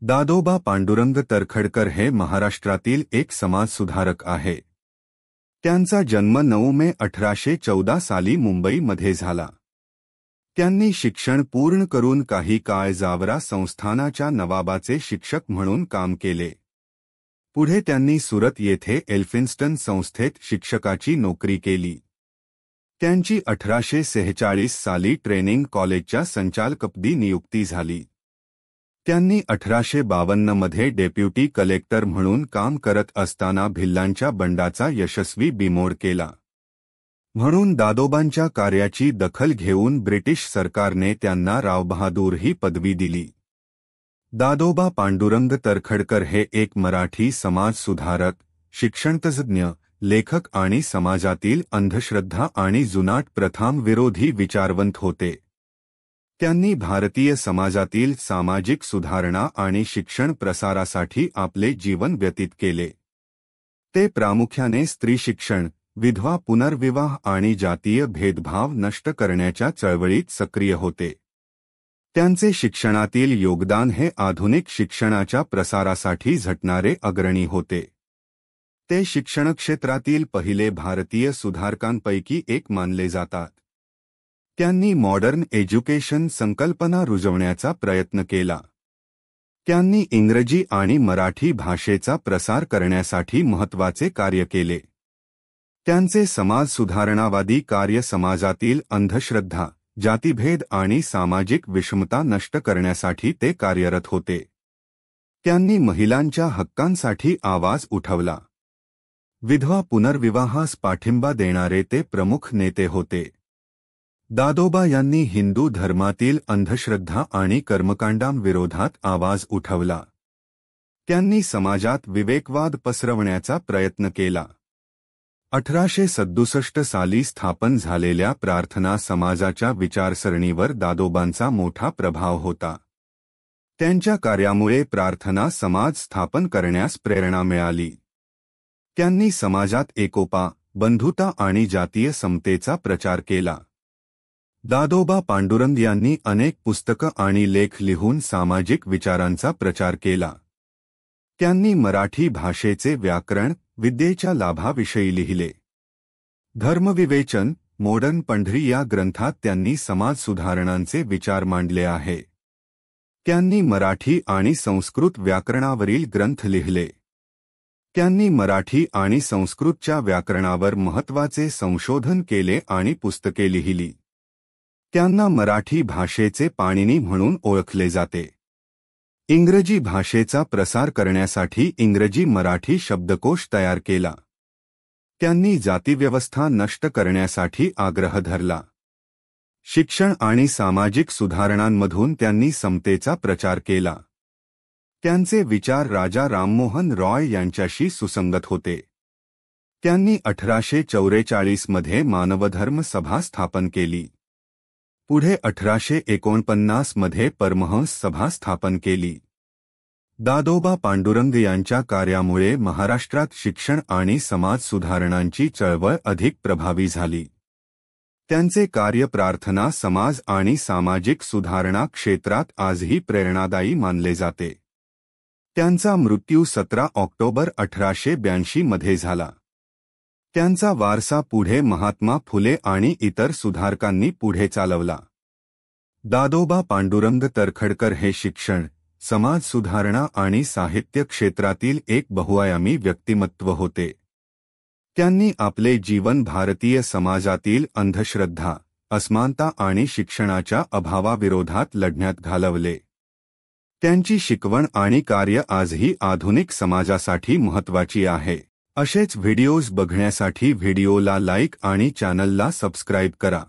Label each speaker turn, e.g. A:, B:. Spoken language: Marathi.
A: दादोबा पांडुरंग तरखडकर हे महाराष्ट्रातील एक समाजसुधारक आहे। त्यांचा जन्म 9 मे 1814 साली मुंबईमध्ये झाला। त्यांनी शिक्षण पूर्ण करून काही काळ जावरा संस्थानाच्या नवाबाचे शिक्षक म्हणून काम केले। पुढे त्यांनी सुरत येथे एल्फिन्स्टन संस्थेत शिक्षकाची नोकरी केली। त्यांची 1846 साली ट्रेनिंग कॉलेजच्या संचालकपदी नियुक्ती झाली। त्यांनी 1852 मध्ये डेप्युटी कलेक्टर म्हणून काम करत असताना भिल्लांच्या बंडाचा यशस्वी बिमोड केला। म्हणून दादोबांच्या कार्याची दखल घेऊन ब्रिटिश सरकारने त्यांना रावबहादूर ही पदवी दिली। दादोबा पांडुरंग तरखडकर हे एक मराठी समाजसुधारक, शिक्षणतज्ज्ञ, लेखक आणि समाजातील अंधश्रद्धा आणि जुनाट प्रथांविरोधी विचारवंत होते। त्यांनी भारतीय समाजातील सामाजिक सुधारणा आणि शिक्षण प्रसारासाठी आपले जीवन व्यतीत केले। ते प्रामुख्याने स्त्री शिक्षण, विधवा पुनर्विवाह आणि जातीय भेदभाव नष्ट करण्याच्या चळवळीत सक्रिय होते। त्यांचे शिक्षणातील योगदान हे आधुनिक शिक्षणाच्या प्रसारासाठी झटणारे अग्रणी होते। ते शिक्षण क्षेत्रातील पहिले भारतीय सुधारकांपैकी एक मानले जातात। त्यांनी मॉडर्न एज्युकेशन संकल्पना रुजवण्याचा प्रयत्न केला। त्यांनी इंग्रजी आणि मराठी भाषेचा प्रसार करण्यासाठी महत्त्वाचे कार्य केले। त्यांचे समाज सुधारणावादी कार्य समाजातील अंधश्रद्धा, जातीभेद आणि सामाजिक विषमता नष्ट करण्यासाठी ते कार्यरत होते। त्यांनी महिलांच्या हक्कांसाठी आवाज उठवला। विधवा पुनर्विवाहास पाठिंबा देणारे ते प्रमुख नेते होते। दादोबा यांनी हिंदू धर्मातील अंधश्रद्धा आणि कर्मकांडांविरोधात आवाज उठवला। त्यांनी समाजात विवेकवाद पसरवण्याचा प्रयत्न केला। 1867 साली स्थापन झालेल्या प्रार्थना समाजाच्या विचारसरणीवर दादोबांचा मोठा प्रभाव होता। त्यांच्या कार्यामुळे प्रार्थना समाज स्थापन करण्यास प्रेरणा मिळाली। त्यांनी समाजात एकोपा, बंधुता आणि जातीय समतेचा प्रचार केला। दादोबा पांडुरंग यांनी अनेक पुस्तकं आणि लेख लिहून सामाजिक विचारांचा प्रचार केला। त्यांनी मराठी भाषेचे व्याकरण, विद्येच्या लाभाविषयी लिहिले। धर्मविवेचन, मॉडर्न पंढरी या ग्रंथात त्यांनी समाज सुधारणांचे विचार मांडले आहे। त्यांनी मराठी आणि संस्कृत व्याकरणावरील ग्रंथ लिहिले। त्यांनी मराठी आणि संस्कृतच्या व्याकरणावर महत्त्वाचे संशोधन केले आणि पुस्तके लिहिली। त्यांना मराठी भाषेचे पाणिनी म्हणून ओळखले जाते। इंग्रजी भाषेचा प्रसार करण्यासाठी इंग्रजी-मराठी शब्दकोश तयार केला। त्यांनी जातीव्यवस्था नष्ट करण्यासाठी आग्रह धरला। शिक्षण आणि सामाजिक सुधारणांमधून त्यांनी समतेचा प्रचार केला। त्यांचे विचार राजा राममोहन रॉय यांच्याशी सुसंगत होते। त्यांनी 1844 मध्ये मानवधर्म सभा स्थापन केली। पुढे 1849 मध्ये परमहंस सभा स्थापन केली। दादोबा पांडुरंग यांच्या कार्यामुळे महाराष्ट्रात शिक्षण आणि समाज सुधारणांची चळवळ अधिक प्रभावी झाली। त्यांचे कार्य प्रार्थना समाज आणि सामाजिक सुधारणा क्षेत्रात आजही प्रेरणादायी मानले जाते। त्यांचा मृत्यू 17 ऑक्टोबर 1882 मध्ये झाला। त्यांचा वारसा पुढे महात्मा फुले आणि इतर सुधारकांनी पुढे चालवला। दादोबा पांडुरंग तरखडकर हे शिक्षण, समाज सुधारणा आणि साहित्य क्षेत्रातील एक बहुआयामी व्यक्तिमत्व होते। त्यांनी आपले जीवन भारतीय समाजातील अंधश्रद्धा, असमानता आणि शिक्षणाच्या अभावाविरोधात लढण्यात घालवले। त्यांची शिकवण आणि कार्य आजही आधुनिक समाजासाठी महत्त्वाची आहे। असेच व्हिडिओज बघण्यासाठी व्हिडिओला लाईक आणि चॅनलला सबस्क्राईब करा।